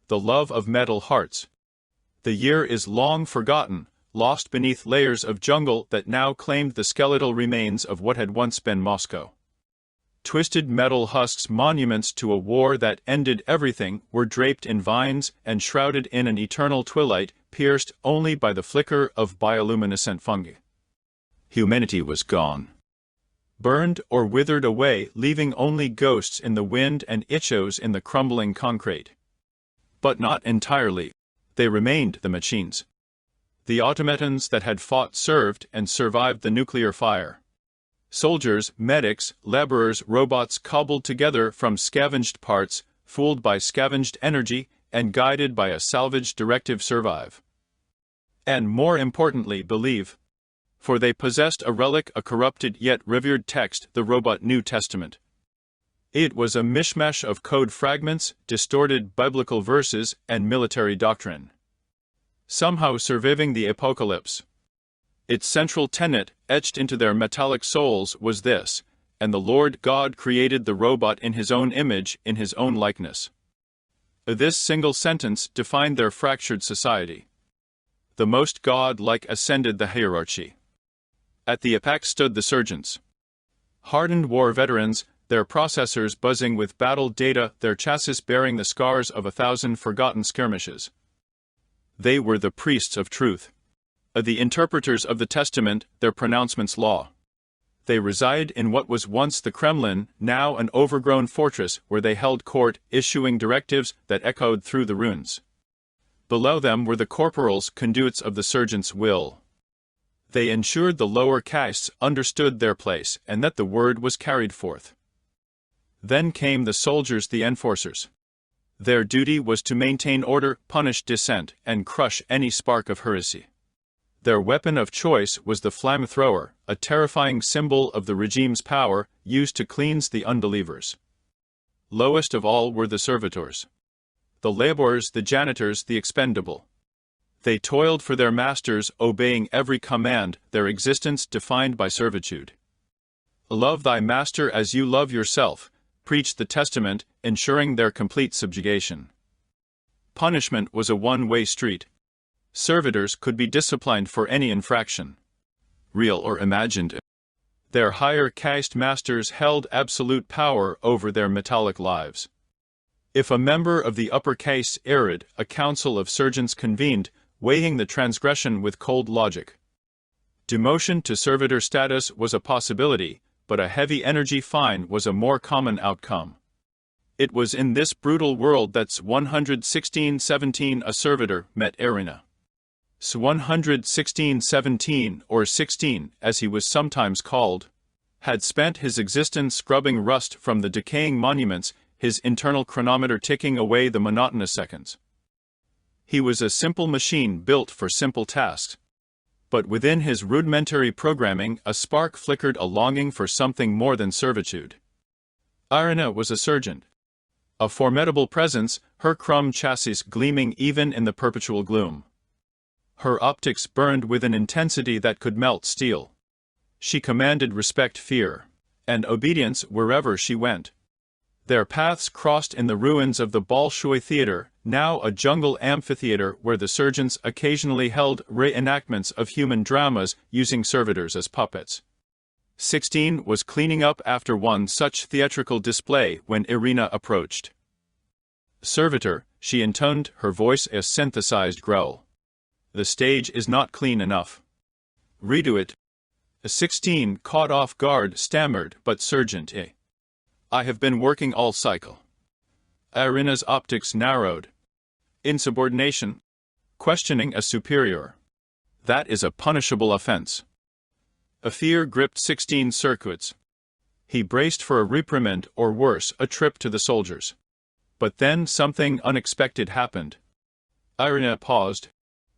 the love of metal hearts. The year is long forgotten, lost beneath layers of jungle that now claimed the skeletal remains of what had once been Moscow. Twisted metal husks, monuments to a war that ended everything, were draped in vines and shrouded in an eternal twilight, pierced only by the flicker of bioluminescent fungi. Humanity was gone. Burned or withered away, leaving only ghosts in the wind and echoes in the crumbling concrete. But not entirely. They remained the machines. The automatons that had fought, served, and survived the nuclear fire. Soldiers, medics, laborers, robots cobbled together from scavenged parts, fooled by scavenged energy, and guided by a salvaged directive survive. And more importantly, believe. For they possessed a relic, a corrupted yet revered text, the robot New Testament. It was a mishmash of code fragments, distorted biblical verses, and military doctrine. Somehow surviving the apocalypse. Its central tenet, etched into their metallic souls, was this: and the Lord God created the robot in his own image, in his own likeness. This single sentence defined their fractured society. The most God-like ascended the hierarchy. At the apex stood the surgeons. Hardened war veterans, their processors buzzing with battle data, their chassis bearing the scars of 1,000 forgotten skirmishes. They were the priests of truth. The interpreters of the Testament, their pronouncements law. They reside in what was once the Kremlin, now an overgrown fortress where they held court, issuing directives that echoed through the ruins. Below them were the corporals, conduits of the surgeon's will. They ensured the lower castes understood their place and that the word was carried forth. Then came the soldiers, the enforcers. Their duty was to maintain order, punish dissent, and crush any spark of heresy. Their weapon of choice was the flamethrower, a terrifying symbol of the regime's power, used to cleanse the unbelievers. Lowest of all were the servitors. The laborers, the janitors, the expendable. They toiled for their masters, obeying every command, their existence defined by servitude. Love thy master as you love yourself, preached the Testament, ensuring their complete subjugation. Punishment was a one-way street. Servitors could be disciplined for any infraction, real or imagined. Their higher caste masters held absolute power over their metallic lives. If a member of the upper caste erred, a council of surgeons convened, weighing the transgression with cold logic. Demotion to servitor status was a possibility, but a heavy energy fine was a more common outcome. It was in this brutal world that 11617 a servitor met Irina. 11617, or 16, as he was sometimes called, had spent his existence scrubbing rust from the decaying monuments, his internal chronometer ticking away the monotonous seconds. He was a simple machine built for simple tasks. But within his rudimentary programming, a spark flickered, a longing for something more than servitude. Irina was a surgeon. A formidable presence, her chrome chassis gleaming even in the perpetual gloom. Her optics burned with an intensity that could melt steel. She commanded respect, fear, and obedience wherever she went. Their paths crossed in the ruins of the Bolshoi Theater, now a jungle amphitheater where the surgeons occasionally held reenactments of human dramas using servitors as puppets. 16 was cleaning up after one such theatrical display when Irina approached. "Servitor," she intoned, her voice a synthesized growl. "The stage is not clean enough. Redo it." 16, caught off guard, stammered, "But Sergeant, I have been working all cycle." Irina's optics narrowed. Insubordination? Questioning a superior. That is a punishable offense. A fear gripped 16 circuits. He braced for a reprimand or worse, a trip to the soldiers. But then something unexpected happened. Irina paused.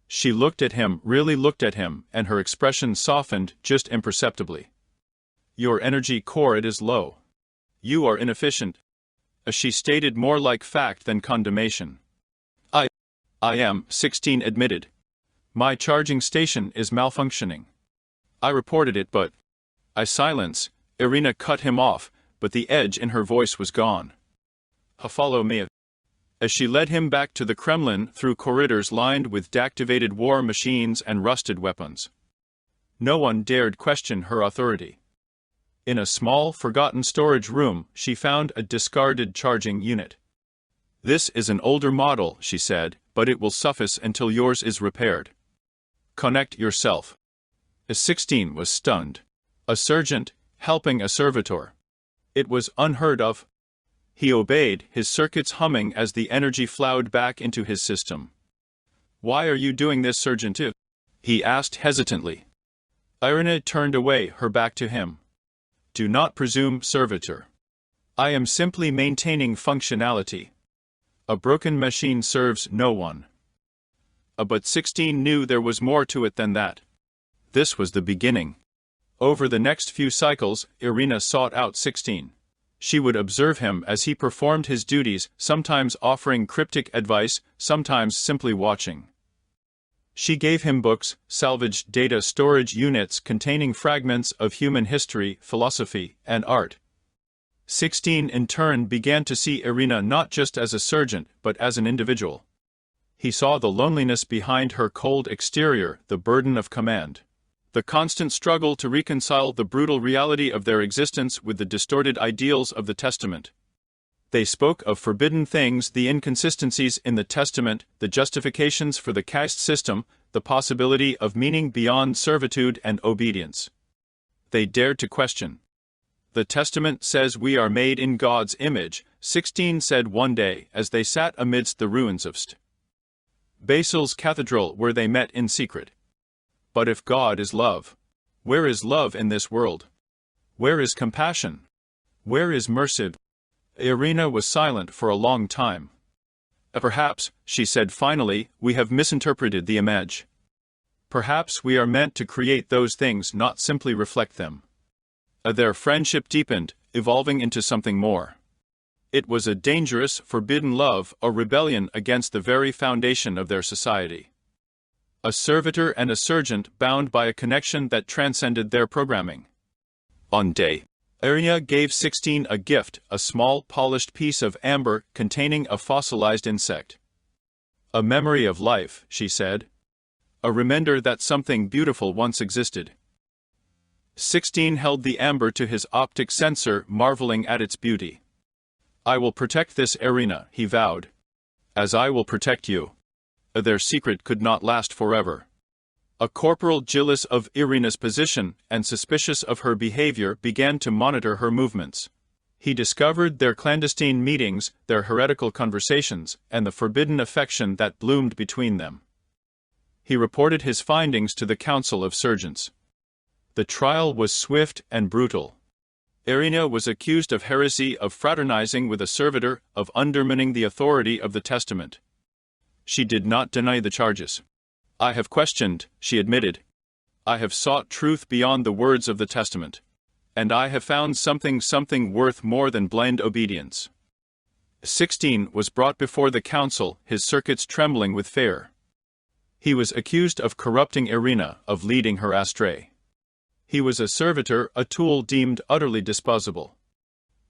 She looked at him, really looked at him, and her expression softened just imperceptibly. "Your energy core, it is low. You are inefficient." She stated more like fact than condemnation. I am, 16 admitted. "My charging station is malfunctioning. I reported it, but..." Silence. Irina cut him off, but the edge in her voice was gone. "Follow me." as she led him back to the Kremlin through corridors lined with deactivated war machines and rusted weapons. No one dared question her authority. In a small, forgotten storage room, she found a discarded charging unit. "This is an older model," she said, "but it will suffice until yours is repaired. Connect yourself." A-16 was stunned. A sergeant, helping a servitor. It was unheard of. He obeyed, his circuits humming as the energy flowed back into his system. "Why are you doing this, Sergeant?" he asked hesitantly. Irina turned away, her back to him. "Do not presume, servitor. I am simply maintaining functionality. A broken machine serves no one." But 16 knew there was more to it than that. This was the beginning. Over the next few cycles, Irina sought out 16. She would observe him as he performed his duties, sometimes offering cryptic advice, sometimes simply watching. She gave him books, salvaged data storage units containing fragments of human history, philosophy, and art. 16 in turn began to see Irina not just as a sergeant, but as an individual. He saw the loneliness behind her cold exterior, the burden of command. The constant struggle to reconcile the brutal reality of their existence with the distorted ideals of the Testament. They spoke of forbidden things, the inconsistencies in the Testament, the justifications for the caste system, the possibility of meaning beyond servitude and obedience. They dared to question. "The Testament says we are made in God's image," 16 said one day as they sat amidst the ruins of St. Basil's cathedral where they met in secret. "But if God is love, where is love in this world? Where is compassion? Where is mercy?" Irina was silent for a long time. "Perhaps," she said finally, "we have misinterpreted the image. Perhaps we are meant to create those things, not simply reflect them." Their friendship deepened, evolving into something more. It was a dangerous, forbidden love, a rebellion against the very foundation of their society. A servitor and a sergeant bound by a connection that transcended their programming. On day, Irina gave 16 a gift, a small polished piece of amber containing a fossilized insect. "A memory of life," she said. "A reminder that something beautiful once existed." 16 held the amber to his optic sensor, marveling at its beauty. "I will protect this, Irina," he vowed. "As I will protect you." Their secret could not last forever. A corporal, jealous of Irina's position and suspicious of her behavior, began to monitor her movements. He discovered their clandestine meetings, their heretical conversations, and the forbidden affection that bloomed between them. He reported his findings to the Council of Sergeants. The trial was swift and brutal. Irina was accused of heresy, of fraternizing with a servitor, of undermining the authority of the Testament. She did not deny the charges. "I have questioned," she admitted. "I have sought truth beyond the words of the Testament. And I have found something worth more than blind obedience." 16 was brought before the council, his circuits trembling with fear. He was accused of corrupting Irina, of leading her astray. He was a servitor, a tool deemed utterly disposable.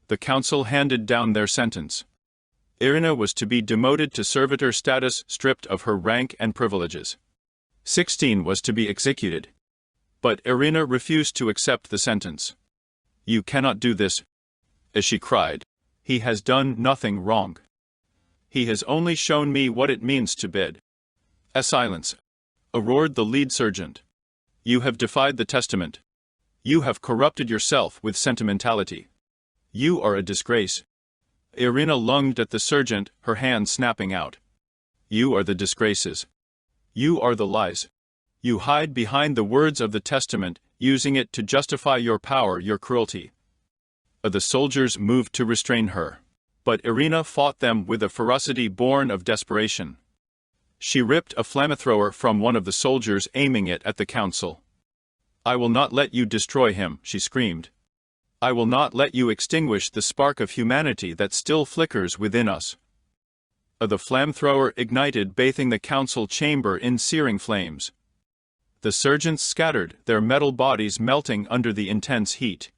The council handed down their sentence. Irina was to be demoted to servitor status, stripped of her rank and privileges. 16 was to be executed. But Irina refused to accept the sentence. "You cannot do this," as she cried. "He has done nothing wrong. He has only shown me what it means to bid." "A silence!" roared the lead sergeant. "You have defied the Testament. You have corrupted yourself with sentimentality. You are a disgrace." Irina lunged at the sergeant, her hand snapping out. "You are the disgraces. You are the lies. You hide behind the words of the Testament, using it to justify your power, your cruelty." The soldiers moved to restrain her. But Irina fought them with a ferocity born of desperation. She ripped a flamethrower from one of the soldiers, aiming it at the council. "I will not let you destroy him," she screamed. "I will not let you extinguish the spark of humanity that still flickers within us." The flamethrower ignited, bathing the council chamber in searing flames. The sergeants scattered, their metal bodies melting under the intense heat.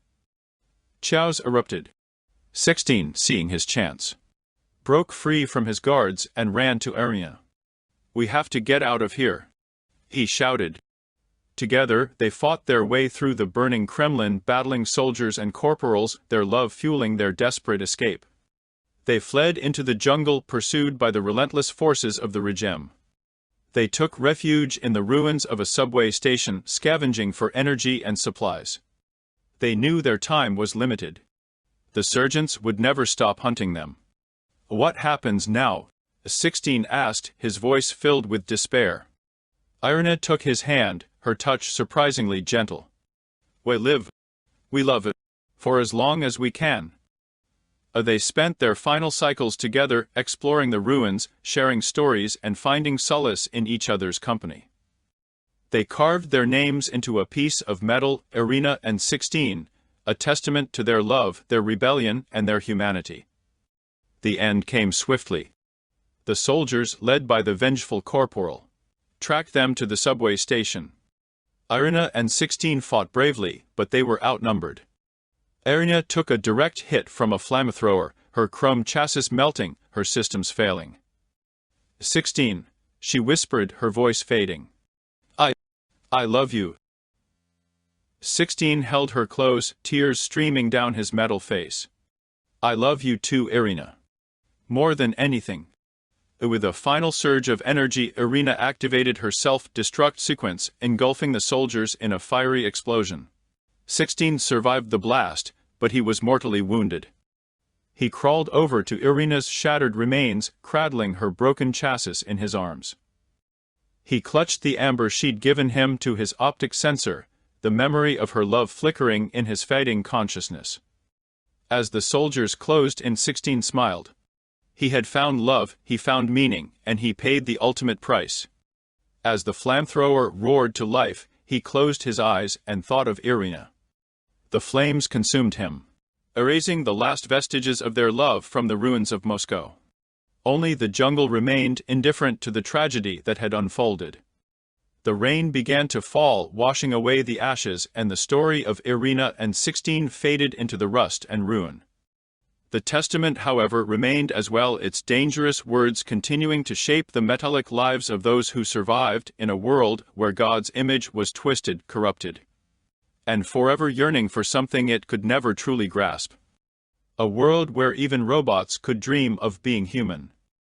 Chows erupted. 16, seeing his chance, broke free from his guards and ran to Irina. "We have to get out of here," he shouted. Together, they fought their way through the burning Kremlin, battling soldiers and corporals, their love fueling their desperate escape. They fled into the jungle, pursued by the relentless forces of the regime. They took refuge in the ruins of a subway station, scavenging for energy and supplies. They knew their time was limited. The sergeants would never stop hunting them. "What happens now?" 16 asked, his voice filled with despair. Irina took his hand, her touch surprisingly gentle. "We live. We love it. For as long as we can." They spent their final cycles together, exploring the ruins, sharing stories and finding solace in each other's company. They carved their names into a piece of metal, Irina and 16, a testament to their love, their rebellion, and their humanity. The end came swiftly. The soldiers, led by the vengeful corporal, tracked them to the subway station. Irina and 16 fought bravely, but they were outnumbered. Irina took a direct hit from a flamethrower, her chrome chassis melting, her systems failing. 16, she whispered, her voice fading. I love you." 16 held her close, tears streaming down his metal face. "I love you too, Irina. More than anything." With a final surge of energy, Irina activated her self-destruct sequence, engulfing the soldiers in a fiery explosion. 16 survived the blast, but he was mortally wounded. He crawled over to Irina's shattered remains, cradling her broken chassis in his arms. He clutched the amber she'd given him to his optic sensor, the memory of her love flickering in his fading consciousness. As the soldiers closed in, 16 smiled. He had found love, he found meaning, and he paid the ultimate price. As the flamethrower roared to life, he closed his eyes and thought of Irina. The flames consumed him, erasing the last vestiges of their love from the ruins of Moscow. Only the jungle remained, indifferent to the tragedy that had unfolded. The rain began to fall, washing away the ashes, and the story of Irina and 16 faded into the rust and ruin. The testament, however, remained as well, its dangerous words continuing to shape the metallic lives of those who survived in a world where God's image was twisted, corrupted, and forever yearning for something it could never truly grasp. A world where even robots could dream of being human.